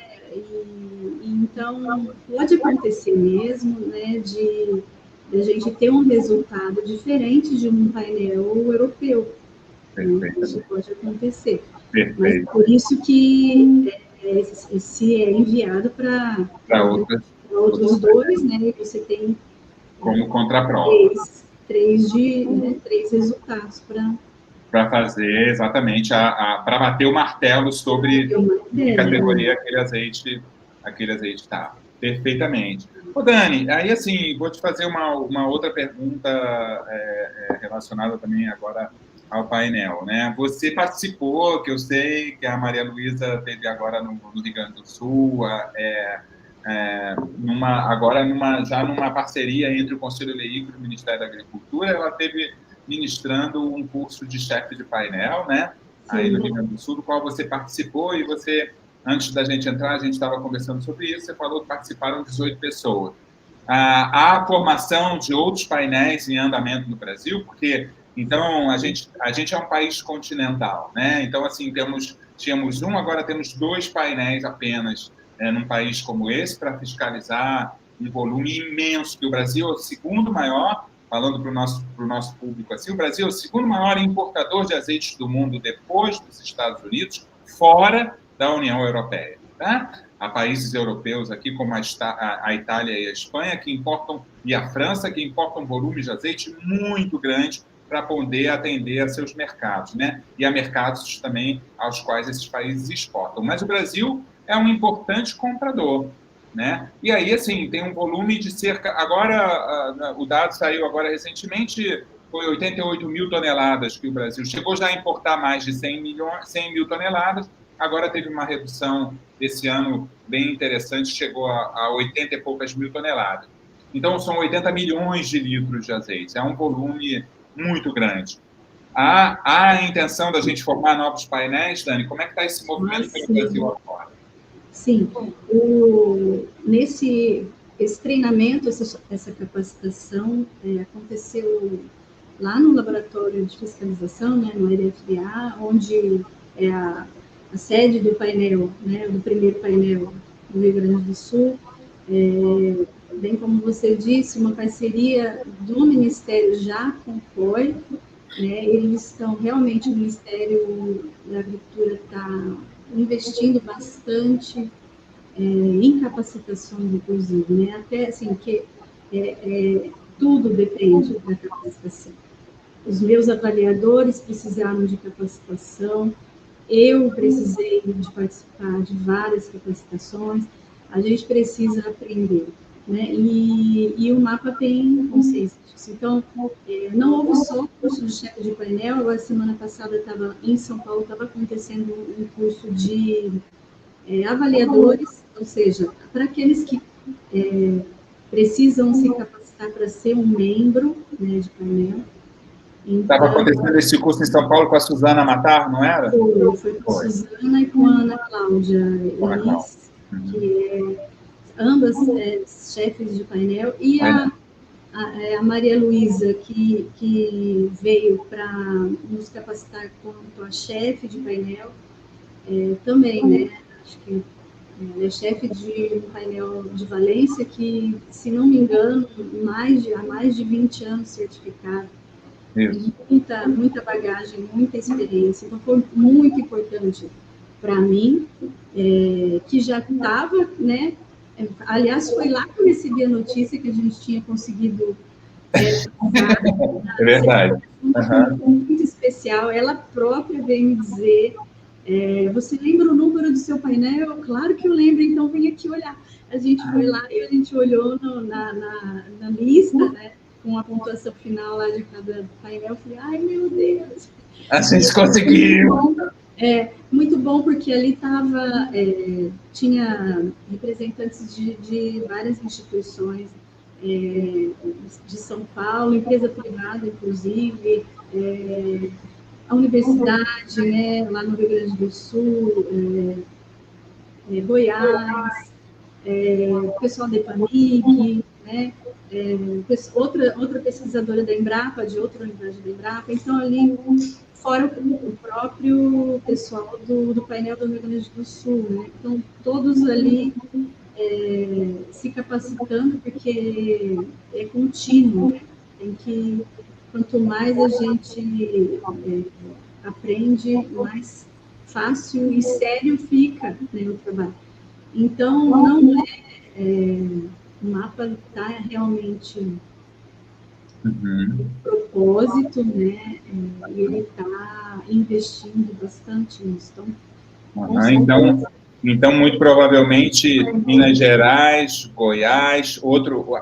Então, pode acontecer mesmo, né, de a gente ter um resultado diferente de um painel europeu. Né? Isso pode acontecer. Mas por isso que se é enviado para outros dois, né, e você tem como contraprova. Três resultados para fazer exatamente para bater o martelo sobre que categoria aquele azeite está. Perfeitamente. Ô, Dani, aí assim, vou te fazer uma outra pergunta relacionada também agora ao painel, né? Você participou, que eu sei que a Maria Luísa teve agora no Rio Grande do Sul, já numa parceria entre o Conselho Leigro e o Ministério da Agricultura, ela teve ministrando um curso de chefe de painel, né? Aí no Rio Grande do Sul, do qual você participou, e você, antes da gente entrar, a gente estava conversando sobre isso, você falou que participaram 18 pessoas. Há formação de outros painéis em andamento no Brasil, porque, então, a gente é um país continental, né? Então, assim, tínhamos agora temos 2 painéis apenas num país como esse para fiscalizar um volume imenso, que o Brasil é o segundo maior, falando para o nosso público assim, o Brasil é o segundo maior importador de azeites do mundo depois dos Estados Unidos, fora da União Europeia. Tá? Há países europeus aqui, como a Itália e a Espanha, que importam, e a França, que importam volumes de azeite muito grandes para poder atender a seus mercados, né? E a mercados também aos quais esses países exportam. Mas o Brasil é um importante comprador, né? E aí, assim, tem um volume de cerca... Agora, o dado saiu agora recentemente, foi 88 mil toneladas que o Brasil chegou já a importar mais de 100 mil toneladas, agora teve uma redução esse ano bem interessante, chegou a 80 e poucas mil toneladas. Então, são 80 milhões de litros de azeite, é um volume muito grande. Há a intenção da gente formar novos painéis, Dani? Como é que está esse movimento pelo Brasil agora? Sim, esse treinamento, essa capacitação aconteceu lá no laboratório de fiscalização, né, no LFA, onde é a sede do painel, né, do primeiro painel do Rio Grande do Sul. Bem como você disse, uma parceria do Ministério já com o COI, né, eles estão realmente, o Ministério da Agricultura está investindo bastante em capacitações, inclusive, né? Até assim, que tudo depende da capacitação. Os meus avaliadores precisaram de capacitação, eu precisei de participar de várias capacitações, a gente precisa aprender, né? E o MAPA tem consciência disso. Então, não houve só o curso de chefe de painel, agora semana passada estava em São Paulo, estava acontecendo um curso de avaliadores, ou seja, para aqueles que precisam se capacitar para ser um membro, né, de painel. Estava acontecendo esse curso em São Paulo com a Suzana Matar, não era? Foi com a Suzana e com a Ana Cláudia Elis, que ambas chefes de painel, e a Maria Luísa, que veio para nos capacitar quanto a chefe de painel, também, né? Acho que ela é chefe de um painel de Valência que, se não me engano, há mais de 20 anos certificado. Muita bagagem, muita experiência. Então, foi muito importante para mim, que já estava, né? Aliás, foi lá que eu recebi a notícia que a gente tinha conseguido. É verdade. Muito especial. Ela própria veio me dizer: você lembra o número do seu painel? Claro que eu lembro, então vem aqui olhar. A gente foi lá e a gente olhou na lista, né? Com a pontuação final lá de cada painel. Eu falei: ai, meu Deus! A gente conseguiu! Muito bom, porque ali tinha representantes de várias instituições de São Paulo, empresa privada, inclusive, a universidade, né, lá no Rio Grande do Sul, Goiás, o pessoal da EPAMIC, né, outra pesquisadora da Embrapa, de outra unidade da Embrapa. Então, ali, fora o próprio pessoal do painel do Rio Grande do Sul, né? Então, todos ali se capacitando, porque é contínuo, né? Quanto mais a gente aprende, mais fácil e sério fica, né, o trabalho. Então, não o mapa está realmente propósito, né? E ele está investindo bastante nisso. Então, muito provavelmente, Minas Gerais, Goiás,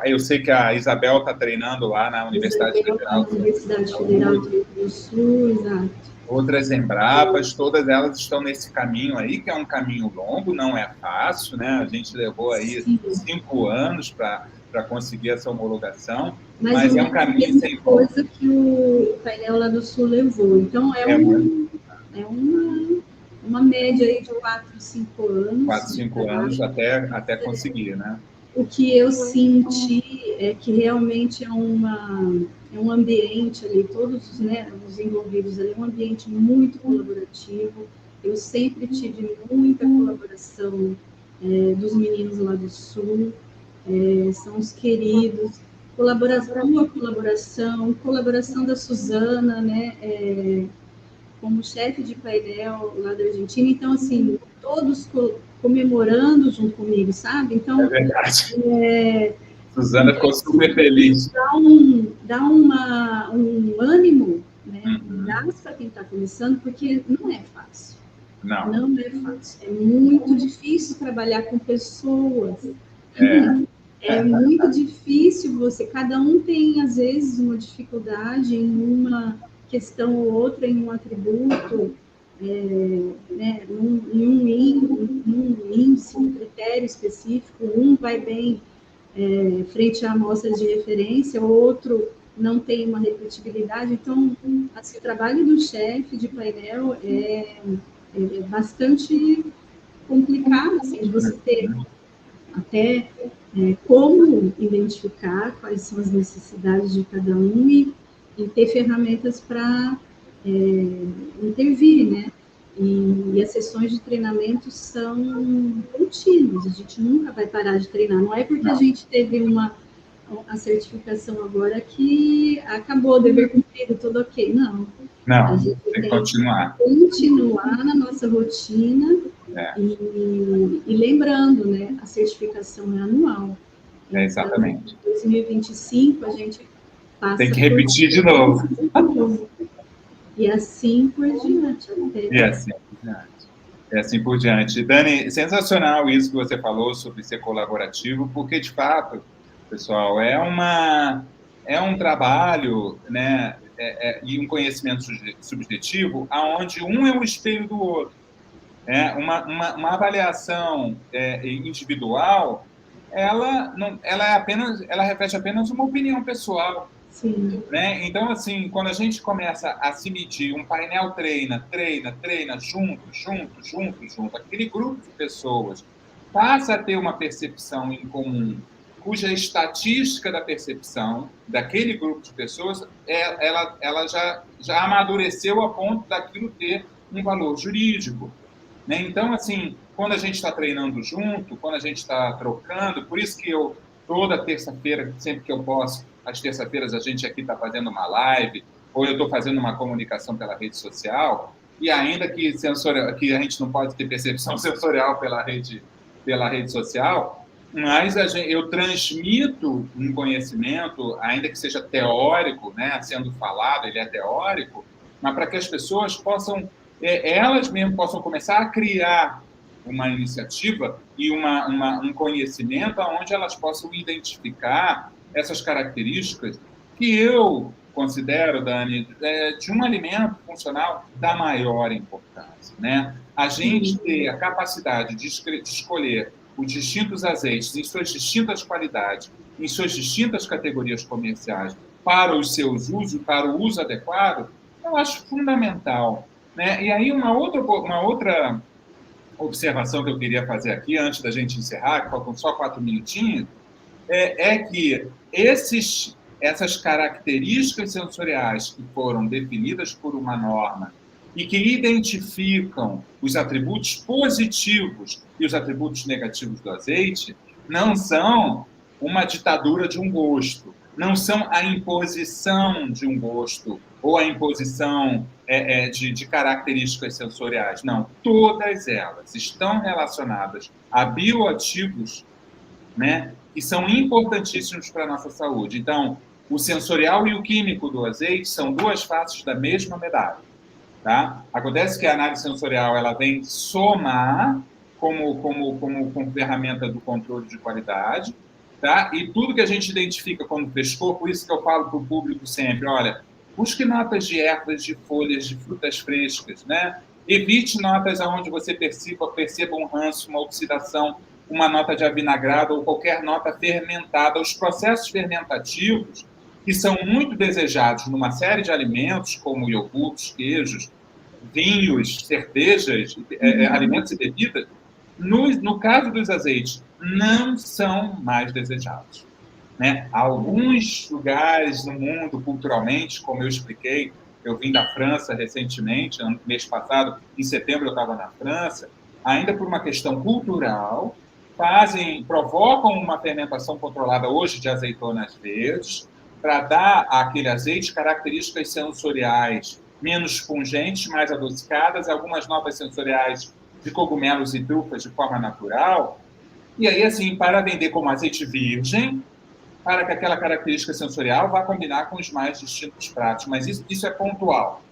eu sei que a Isabel está treinando lá na Universidade Federal. Universidade Federal do Rio Grande do Sul, exato. Outras Embrapas, todas elas estão nesse caminho aí, que é um caminho longo, não é fácil, né? A gente levou aí 5 anos para conseguir essa homologação, mas é um caminho sem volta. Coisa que o painel lá do Sul levou. Então, uma média aí de 4, 5 anos. 4, 5 anos até conseguir, né? O que eu senti é que realmente é um ambiente ali, todos, né, os envolvidos ali, um ambiente muito colaborativo. Eu sempre tive muita colaboração dos meninos lá do Sul, são os queridos. Colaboração da Suzana, né, como chefe de painel lá da Argentina. Então, assim, todos comemorando junto comigo, sabe? Então, é verdade. Suzana ficou super feliz. Dá um ânimo, né? Dá para quem está começando, porque não é fácil. Não é fácil. É muito difícil trabalhar com pessoas. É muito difícil cada um tem, às vezes, uma dificuldade em uma questão ou outra, em um atributo, né, num índice, um critério específico. Um vai bem frente a amostras de referência, o outro não tem uma repetibilidade. Então, assim, o trabalho do chefe de painel é bastante complicado, assim, de você ter até como identificar quais são as necessidades de cada um e ter ferramentas para intervir, né? E as sessões de treinamento são contínuas, a gente nunca vai parar de treinar. Não é porque a gente teve a certificação agora que acabou, dever cumprido, tudo ok. Não. A gente tem que continuar na nossa rotina. E lembrando, né, a certificação é anual. Exatamente. Em 2025, a gente passa... Tem que repetir de novo. E assim por diante. E assim por diante. Dani, sensacional isso que você falou sobre ser colaborativo, porque, de fato, pessoal, é um trabalho, né, e um conhecimento subjetivo, onde um é o espelho do outro. Uma avaliação individual, ela reflete apenas uma opinião pessoal. Sim. Né? Então, assim, quando a gente começa a se medir, um painel treina, junto, aquele grupo de pessoas passa a ter uma percepção em comum, cuja estatística da percepção daquele grupo de pessoas, ela já amadureceu a ponto daquilo ter um valor jurídico. Né? Então, assim, quando a gente está treinando junto, quando a gente está trocando, por isso que eu, toda terça-feira, sempre que eu posso, às terça-feiras a gente aqui está fazendo uma live, ou eu estou fazendo uma comunicação pela rede social, e ainda que a gente não pode ter percepção sensorial pela rede social, mas eu transmito um conhecimento, ainda que seja teórico, né, sendo falado, ele é teórico, mas para que as pessoas possam elas mesmas possam começar a criar uma iniciativa e um conhecimento onde elas possam identificar essas características que eu considero, Dani, de um alimento funcional da maior importância. Né? A gente ter a capacidade de escolher os distintos azeites em suas distintas qualidades, em suas distintas categorias comerciais, para os seus usos, para o uso adequado, eu acho fundamental. Né? E aí uma outra observação que eu queria fazer aqui, antes da gente encerrar, que faltam só 4 minutinhos, é que essas características sensoriais que foram definidas por uma norma e que identificam os atributos positivos e os atributos negativos do azeite, não são uma ditadura de um gosto, não são a imposição de um gosto ou a imposição de características sensoriais. Não, todas elas estão relacionadas a bioativos, né, que são importantíssimos para a nossa saúde. Então, o sensorial e o químico do azeite são duas faces da mesma medalha. Tá? Acontece que a análise sensorial ela vem somar como ferramenta do controle de qualidade, tá? E tudo que a gente identifica quando pescou, por isso que eu falo para o público sempre, olha, busque notas de ervas, de folhas, de frutas frescas, né? Evite notas onde você perceba um ranço, uma oxidação, uma nota de avinagrado ou qualquer nota fermentada. Os processos fermentativos, que são muito desejados numa série de alimentos, como iogurtes, queijos, vinhos, cervejas, alimentos e bebidas, no caso dos azeites, não são mais desejados. Né? Alguns lugares no mundo, culturalmente, como eu expliquei, eu vim da França recentemente, mês passado, em setembro eu estava na França, ainda por uma questão cultural, provocam uma fermentação controlada hoje de azeitonas verdes, para dar àquele azeite características sensoriais menos pungentes, mais adocicadas, algumas notas sensoriais de cogumelos e trufas de forma natural, e aí, assim, para vender como azeite virgem, para que aquela característica sensorial vá combinar com os mais distintos pratos. Mas isso é pontual.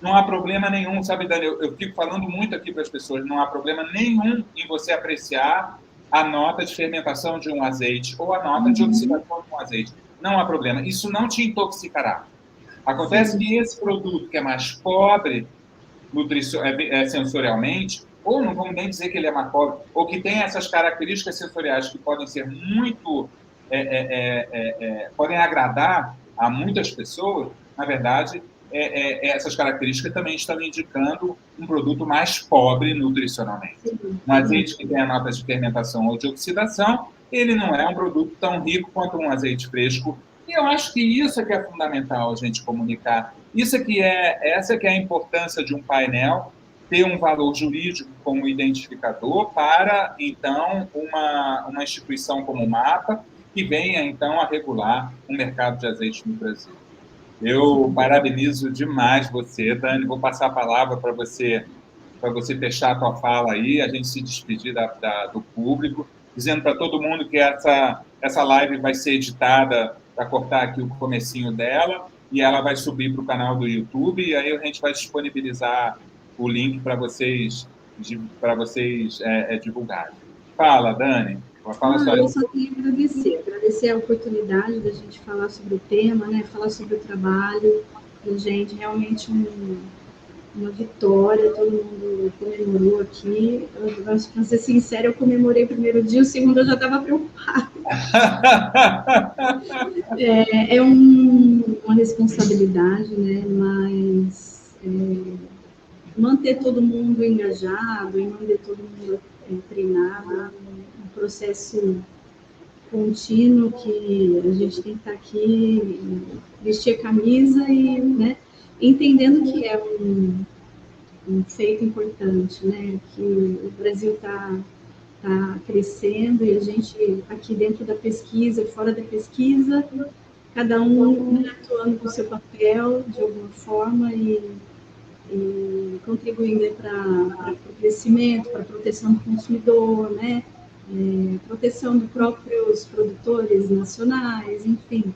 Não há problema nenhum, sabe, Dani? Eu fico falando muito aqui para as pessoas, não há problema nenhum em você apreciar a nota de fermentação de um azeite ou a nota de oxidação de um azeite. Não há problema. Isso não te intoxicará. Acontece que esse produto que é mais pobre sensorialmente, ou não vamos nem dizer que ele é mais pobre, ou que tem essas características sensoriais que podem ser muito... podem agradar a muitas pessoas, na verdade, essas características também estão indicando um produto mais pobre nutricionalmente. Um azeite que tem a nota de fermentação ou de oxidação, ele não é um produto tão rico quanto um azeite fresco. E eu acho que isso é que é fundamental a gente comunicar. Essa que é a importância de um painel ter um valor jurídico como identificador para, então, uma instituição como o MAPA, que venha, então, a regular o mercado de azeite no Brasil. Eu parabenizo demais você, Dani. Vou passar a palavra para você fechar a tua fala aí, a gente se despedir do público, dizendo para todo mundo que essa live vai ser editada para cortar aqui o comecinho dela e ela vai subir para o canal do YouTube e aí a gente vai disponibilizar o link para vocês divulgarem. Fala, Dani. Eu só tenho a agradecer a oportunidade da gente falar sobre o tema, né? Falar sobre o trabalho. E, gente, realmente uma vitória, todo mundo comemorou aqui. Para ser sincero, eu comemorei o primeiro dia, o segundo eu já estava preocupada. É uma responsabilidade, né? Mas manter todo mundo engajado e manter todo mundo treinado, um processo contínuo que a gente tem que estar aqui, vestir a camisa e, né, entendendo que é um feito importante, né, que o Brasil está crescendo e a gente aqui dentro da pesquisa, fora da pesquisa, cada um, né, atuando com o seu papel de alguma forma e contribuindo para o crescimento, para a proteção do consumidor, né? Proteção dos próprios produtores nacionais, enfim.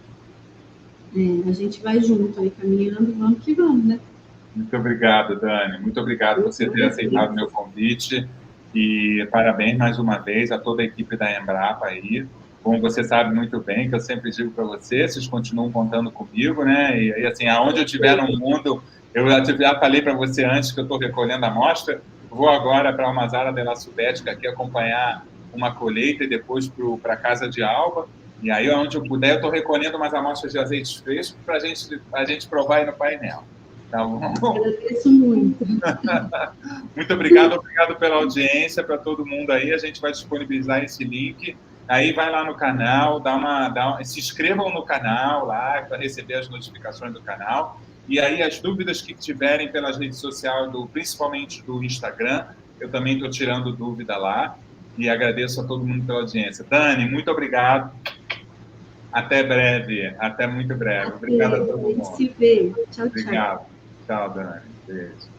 A gente vai junto aí, caminhando, vamos que vamos, né? Muito obrigado, Dani. Muito obrigado por você ter aceitado o meu convite e parabéns mais uma vez a toda a equipe da Embrapa aí. Como você sabe muito bem, que eu sempre digo para você, vocês continuam contando comigo, né? E assim, aonde eu estiver no mundo, eu já falei para você antes que eu estou recolhendo a amostra, vou agora para a Almazara della Subbética aqui acompanhar uma colheita e depois para a Casa de Alba. E aí, onde eu puder, eu estou recolhendo umas amostras de azeites frescos para a gente provar aí no painel. Tá bom? Agradeço muito. Muito obrigado pela audiência, para todo mundo aí. A gente vai disponibilizar esse link. Aí vai lá no canal, se inscrevam no canal lá para receber as notificações do canal. E aí as dúvidas que tiverem pelas redes sociais, principalmente do Instagram, eu também estou tirando dúvida lá. E agradeço a todo mundo pela audiência. Dani, muito obrigado. Até breve, até muito breve. Obrigado a todo mundo. Se vê. Tchau, obrigado. Tchau, Dani. Beijo.